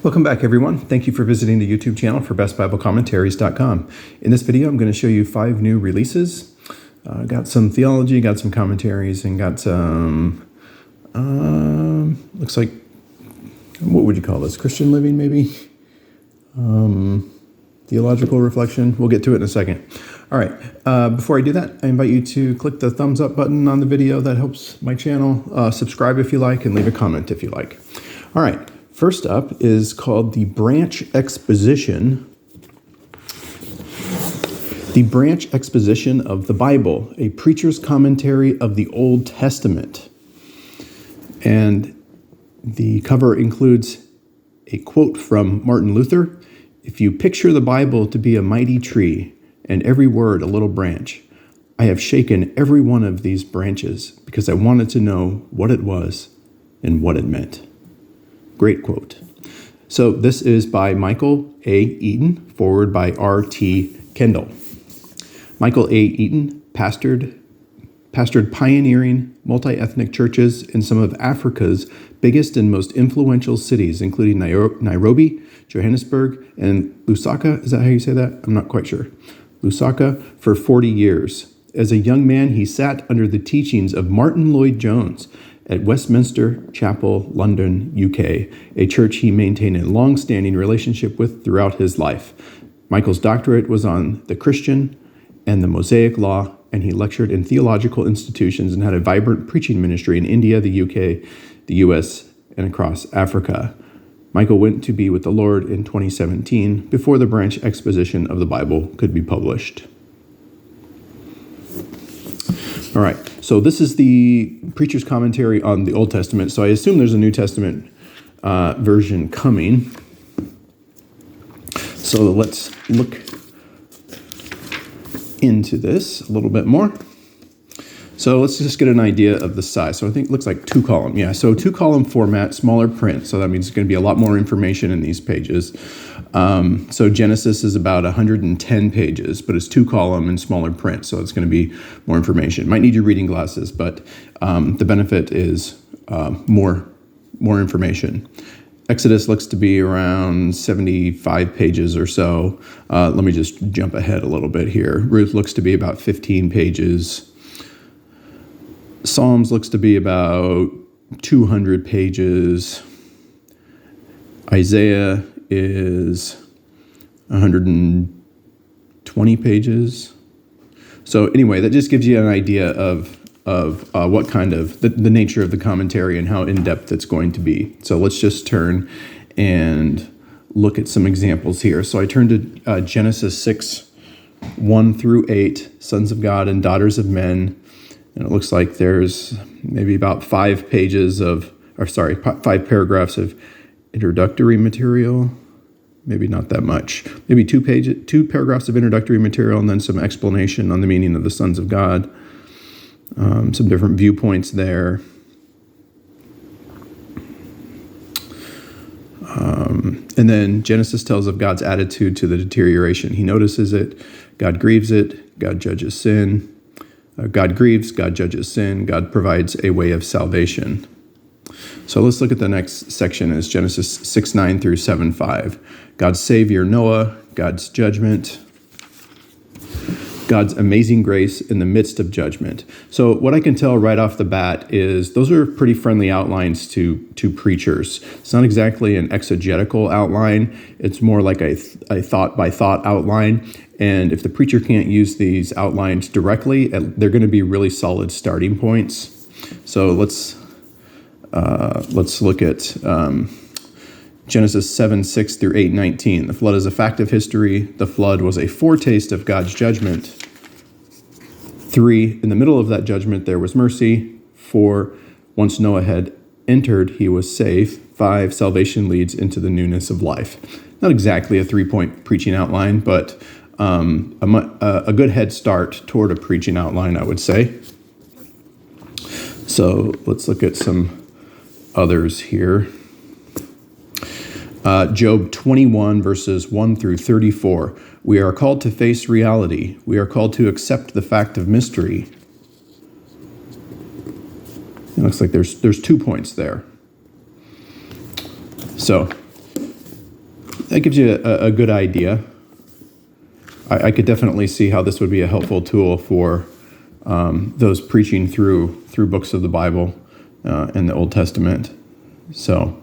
Welcome back, everyone. Thank you for visiting the YouTube channel for bestbiblecommentaries.com. In this video, I'm going to show you 5 new releases. Got some theology, got some commentaries, and got some, looks like, what would you call this? Christian living, maybe? Theological reflection. We'll get to it in a second. All right. Before I do that, I invite you to click the thumbs up button on the video. That helps my channel. Subscribe if you like, and leave a comment if you like. All right. First up is called the Branch Exposition. The Branch Exposition of the Bible, a preacher's commentary of the Old Testament. And the cover includes a quote from Martin Luther: "If you picture the Bible to be a mighty tree, and every word a little branch, I have shaken every one of these branches because I wanted to know what it was and what it meant." Great quote. So this is by Michael A. Eaton, forward by R.T. Kendall. Michael A. Eaton pastored pioneering multi-ethnic churches in some of Africa's biggest and most influential cities, including Nairobi, Johannesburg, and Lusaka. Is that how you say that? I'm not quite sure. Lusaka, for 40 years. As a young man, he sat under the teachings of Martin Lloyd-Jones at Westminster Chapel, London, UK, a church he maintained a long-standing relationship with throughout his life. Michael's doctorate was on the Christian and the Mosaic Law, and he lectured in theological institutions and had a vibrant preaching ministry in India, the UK, the US, and across Africa. Michael went to be with the Lord in 2017 before the Branch Exposition of the Bible could be published. All right, so this is the preacher's commentary on the Old Testament. So I assume there's a New Testament version coming. So let's look into this a little bit more. So let's just get an idea of the size. So I think it looks like 2-column. Yeah, so 2-column format, smaller print. So that means it's going to be a lot more information in these pages. So Genesis is about 110 pages, but it's 2-column and smaller print. So it's going to be more information. Might need your reading glasses, but the benefit is more information. Exodus looks to be around 75 pages or so. Let me just jump ahead a little bit here. Ruth looks to be about 15 pages. Psalms looks to be about 200 pages. Isaiah is 120 pages. So anyway, that just gives you an idea of what kind of the nature of the commentary and how in-depth it's going to be. So let's just turn and look at some examples here. So I turned to Genesis 6, 1 through 8, sons of God and daughters of men. And it looks like there's maybe about 5 paragraphs of introductory material. Maybe not that much. Maybe 2 paragraphs of introductory material, and then some explanation on the meaning of the sons of God. Some different viewpoints there. And then Genesis tells of God's attitude to the deterioration. He notices it. God grieves it. God judges sin. God grieves, God judges sin, God provides a way of salvation. So let's look at the next section is Genesis 6, 9 through 7, 5. God's savior Noah, God's judgment, God's amazing grace in the midst of judgment. So what I can tell right off the bat is those are pretty friendly outlines to preachers. It's not exactly an exegetical outline. It's more like a thought-by-thought outline. And if the preacher can't use these outlines directly, they're going to be really solid starting points. So let's look at Genesis 7, 6 through 8, 19. The flood is a fact of history. The flood was a foretaste of God's judgment. 3, in the middle of that judgment, there was mercy. 4, once Noah had entered, he was safe. 5, salvation leads into the newness of life. Not exactly a 3-point preaching outline, but a good head start toward a preaching outline, I would say. So let's look at some others here. Job 21, verses 1 through 34. We are called to face reality. We are called to accept the fact of mystery. It looks like there's 2 points there. So that gives you a good idea. I could definitely see how this would be a helpful tool for those preaching through books of the Bible and the Old Testament. So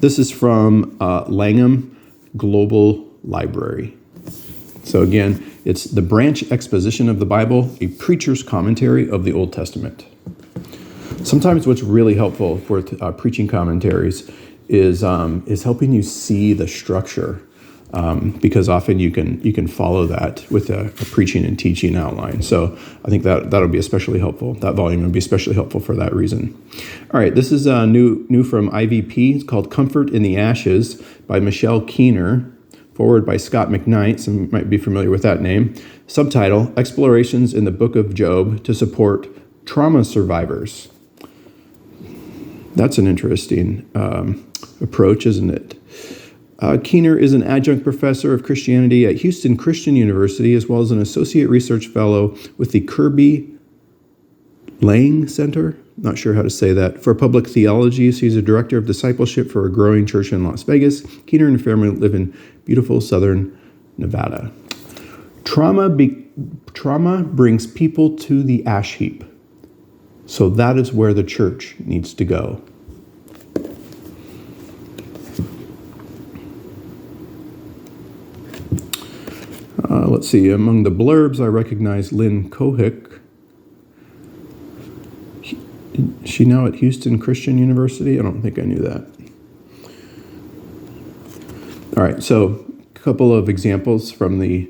this is from Langham Global Library. So again, it's the Branch Exposition of the Bible, a preacher's commentary of the Old Testament. Sometimes what's really helpful for preaching commentaries is helping you see the structure, because often you can follow that with a preaching and teaching outline. So I think that'll be especially helpful. That volume will be especially helpful for that reason. All right, this is new from IVP. It's called Comfort in the Ashes by Michelle Keener. Forward by Scott McKnight, some might be familiar with that name. Subtitle, Explorations in the Book of Job to Support Trauma Survivors. That's an interesting approach, isn't it? Keener is an adjunct professor of Christianity at Houston Christian University, as well as an associate research fellow with the Kirby Lang Center. Not sure how to say that. For public theology, she's a director of discipleship for a growing church in Las Vegas. Keener and her family live in beautiful southern Nevada. Trauma brings people to the ash heap. So that is where the church needs to go. Let's see. Among the blurbs, I recognize Lynn Kohick. Is she now at Houston Christian University? I don't think I knew that. All right, so a couple of examples from the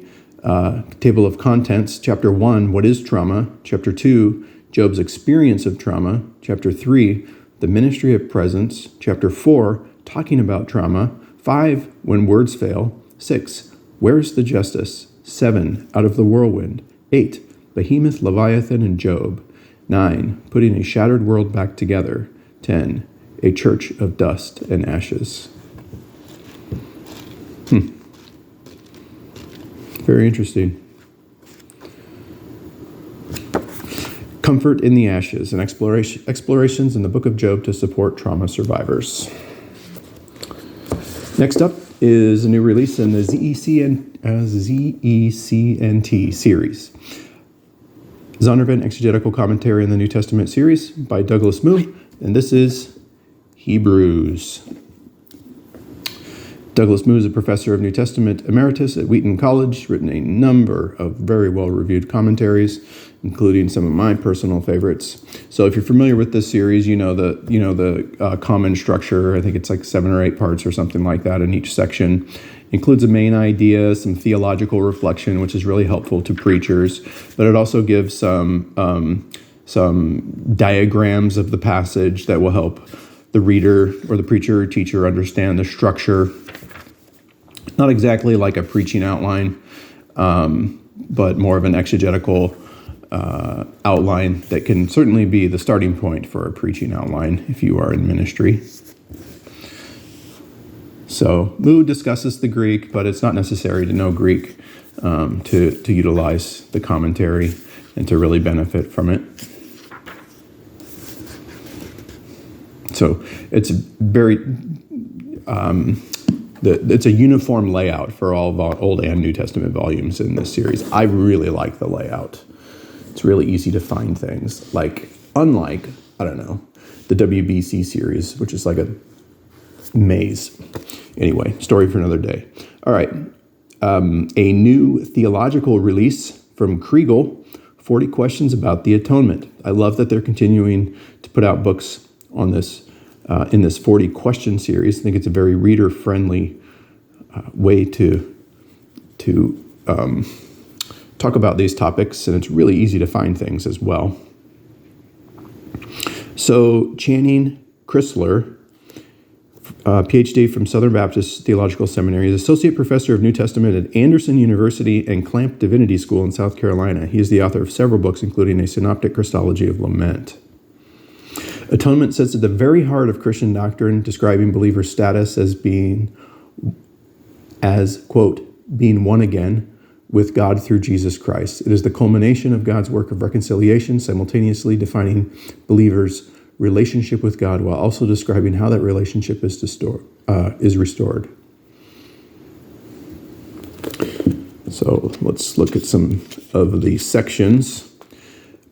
table of contents. Chapter 1, what is trauma? Chapter 2, Job's experience of trauma. Chapter 3, the ministry of presence. Chapter 4, talking about trauma. 5, when words fail. 6, where's the justice? 7, out of the whirlwind. 8, Behemoth, Leviathan, and Job. 9, putting a shattered world back together. 10, a church of dust and ashes. Very interesting. Comfort in the Ashes, and explorations in the book of Job to support trauma survivors. Next up is a new release in the ZECNT series. Zondervan Exegetical Commentary in the New Testament series by Douglas Moo, and this is Hebrews. Douglas Moo is a professor of New Testament emeritus at Wheaton College, written a number of very well-reviewed commentaries, including some of my personal favorites. So if you're familiar with this series, you know the common structure. I think it's like 7 or 8 parts or something like that in each section. Includes a main idea, some theological reflection, which is really helpful to preachers, but it also gives some diagrams of the passage that will help the reader or the preacher or teacher understand the structure. Not exactly like a preaching outline, but more of an exegetical outline that can certainly be the starting point for a preaching outline if you are in ministry. So Moo discusses the Greek, but it's not necessary to know Greek to utilize the commentary and to really benefit from it. So it's very it's a uniform layout for all Old and New Testament volumes in this series. I really like the layout. It's really easy to find things. Unlike, I don't know, the WBC series, which is like a maze. Anyway, story for another day. All right. A new theological release from Kriegel, 40 Questions about the Atonement. I love that they're continuing to put out books on this in this 40 question series. I think it's a very reader-friendly way to talk about these topics, and it's really easy to find things as well. So Channing Chrysler, PhD from Southern Baptist Theological Seminary, is Associate Professor of New Testament at Anderson University and Clamp Divinity School in South Carolina. He is the author of several books, including A Synoptic Christology of Lament. Atonement sits at the very heart of Christian doctrine, describing believers' status as quote, being one again with God through Jesus Christ. It is the culmination of God's work of reconciliation, simultaneously defining believers' relationship with God while also describing how that relationship is restored. So let's look at some of the sections.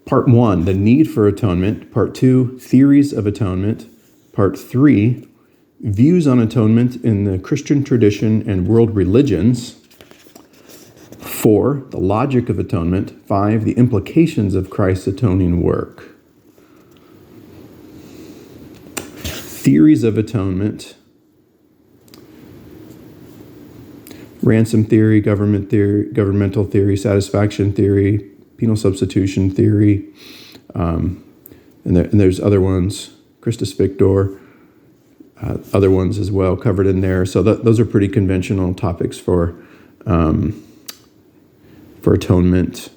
Part 1, the need for atonement. Part 2, theories of atonement. Part 3, views on atonement in the Christian tradition and world religions. 4, the logic of atonement. 5, the implications of Christ's atoning work. Theories of atonement. Ransom theory, governmental theory, satisfaction theory, penal substitution theory, and there's other ones, Christus Victor, other ones as well covered in there. So those are pretty conventional topics for atonement.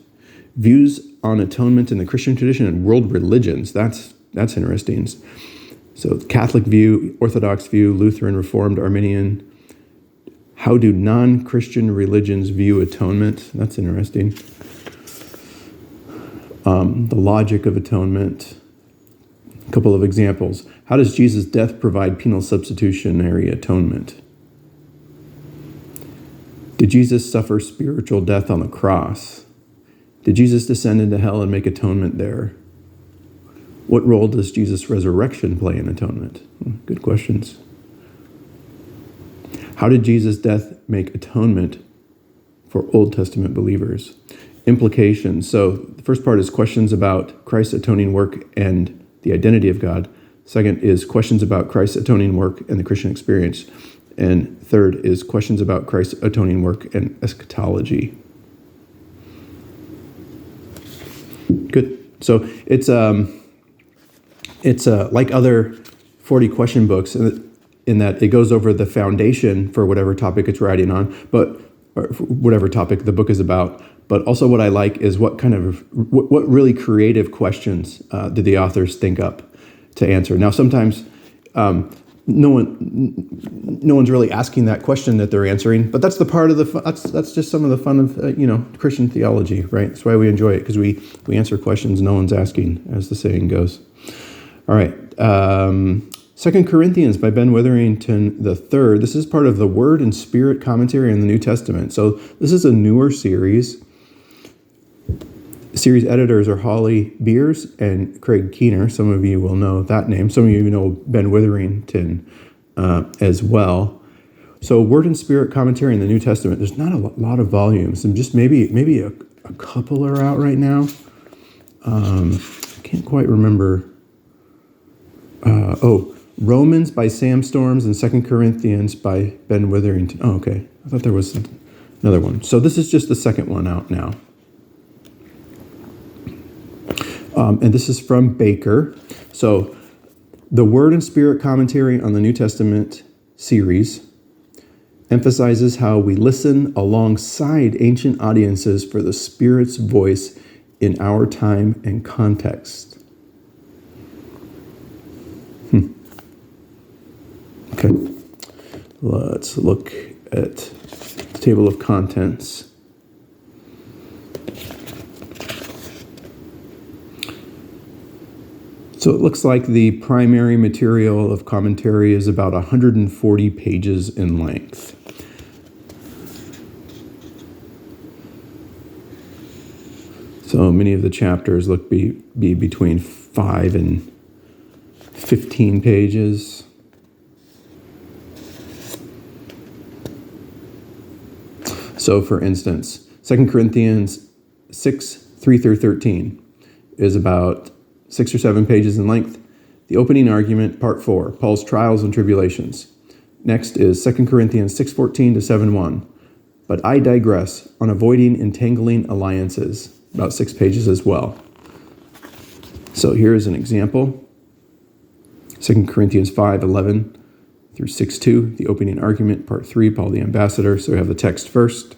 Views on atonement in the Christian tradition and world religions. That's interesting. So Catholic view, Orthodox view, Lutheran, Reformed, Arminian. How do non-Christian religions view atonement? That's interesting. The logic of atonement. A couple of examples. How does Jesus' death provide penal substitutionary atonement? Did Jesus suffer spiritual death on the cross? Did Jesus descend into hell and make atonement there? What role does Jesus' resurrection play in atonement? Good questions. How did Jesus' death make atonement for Old Testament believers? Implications. So the first part is questions about Christ's atoning work and the identity of God. Second is questions about Christ's atoning work and the Christian experience. And third is questions about Christ's atoning work and eschatology. Good. So it's like other 40 question books in that it goes over the foundation for whatever topic it's writing on, or whatever topic the book is about. But also what I like is what really creative questions did the authors think up to answer. Now, sometimes no one's really asking that question that they're answering, but that's the part of that's just some of the fun of Christian theology, right? That's why we enjoy it, because we answer questions no one's asking, as the saying goes. All right. 2 Corinthians by Ben Witherington III. This is part of the Word and Spirit Commentary on the New Testament. So this is a newer series. Series editors are Holly Beers and Craig Keener. Some of you will know that name. Some of you know Ben Witherington as well. So Word and Spirit Commentary in the New Testament. There's not a lot of volumes, and just maybe a couple are out right now. I can't quite remember. Romans by Sam Storms and 2 Corinthians by Ben Witherington. Oh, okay. I thought there was another one. So this is just the second one out now. And this is from Baker. So the Word and Spirit Commentary on the New Testament series emphasizes how we listen alongside ancient audiences for the Spirit's voice in our time and context. Okay, let's look at the table of contents. So it looks like the primary material of commentary is about 140 pages in length. So many of the chapters look be between 5 and 15 pages. So, for instance, 2 Corinthians 6, 3 through 13 is about 6 or 7 pages in length. The opening argument, part 4, Paul's trials and tribulations. Next is 2 Corinthians 6:14 to 7:1. But I digress on avoiding entangling alliances, about 6 pages as well. So here is an example. 2 Corinthians 5:11 through 6:2, the opening argument, part 3, Paul the ambassador. So we have the text first.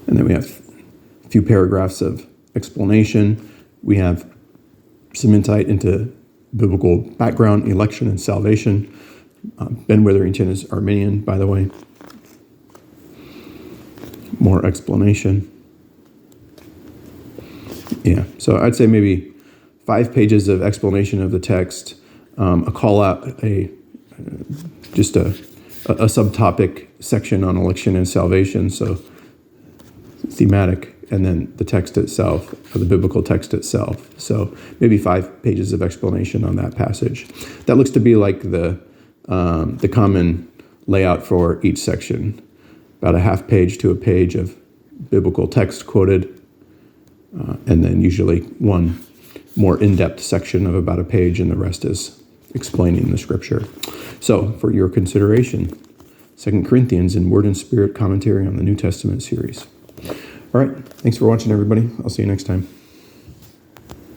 And then we have a few paragraphs of explanation. We have some insight into biblical background, election, and salvation. Ben Witherington is Arminian, by the way. More explanation. Yeah, so I'd say maybe 5 pages of explanation of the text, a call out, just a a subtopic section on election and salvation, so thematic, and then the text itself, or the biblical text itself. So maybe 5 pages of explanation on that passage. That looks to be like the common layout for each section. About a half page to a page of biblical text quoted, and then usually one more in-depth section of about a page, and the rest is explaining the scripture. So, for your consideration, 2 Corinthians in Word and Spirit Commentary on the New Testament series. All right, thanks for watching, everybody. I'll see you next time.